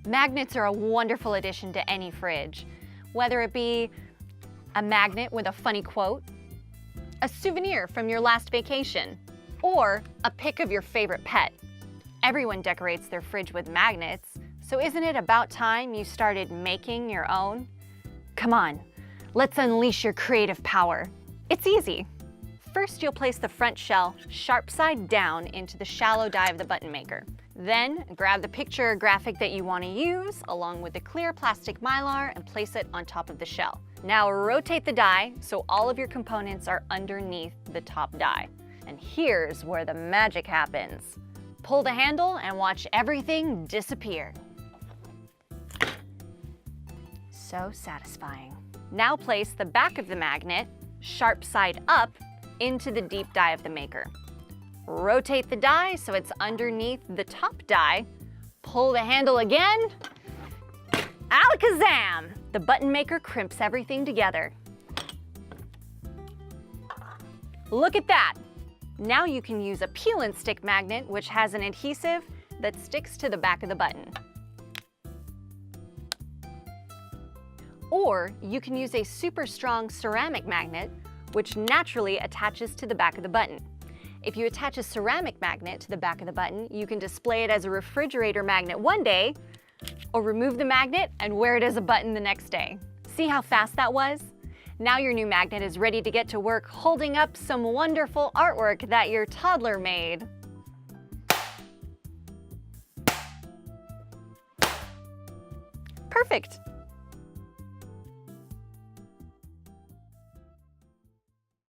Magnets are a wonderful addition to any fridge, whether it be a magnet with a funny quote, a souvenir from your last vacation, or a pic of your favorite pet. Everyone decorates their fridge with magnets, so isn't it about time you started making your own? Come on, let's unleash your creative power. It's easy. First, you'll place the front shell sharp side down into the shallow die of the button maker. Then, grab the picture or graphic that you want to use, along with the clear plastic mylar, and place it on top of the shell. Now rotate the die so all of your components are underneath the top die. And here's where the magic happens. Pull the handle and watch everything disappear. So satisfying. Now place the back of the magnet, sharp side up, into the deep die of the maker. Rotate the die so it's underneath the top die. Pull the handle again. Alakazam! The button maker crimps everything together. Look at that! Now you can use a peel and stick magnet, which has an adhesive that sticks to the back of the button. Or you can use a super strong ceramic magnet, which naturally attaches to the back of the button. If you attach a ceramic magnet to the back of the button, you can display it as a refrigerator magnet one day, or remove the magnet and wear it as a button the next day. See how fast that was? Now your new magnet is ready to get to work holding up some wonderful artwork that your toddler made. Perfect!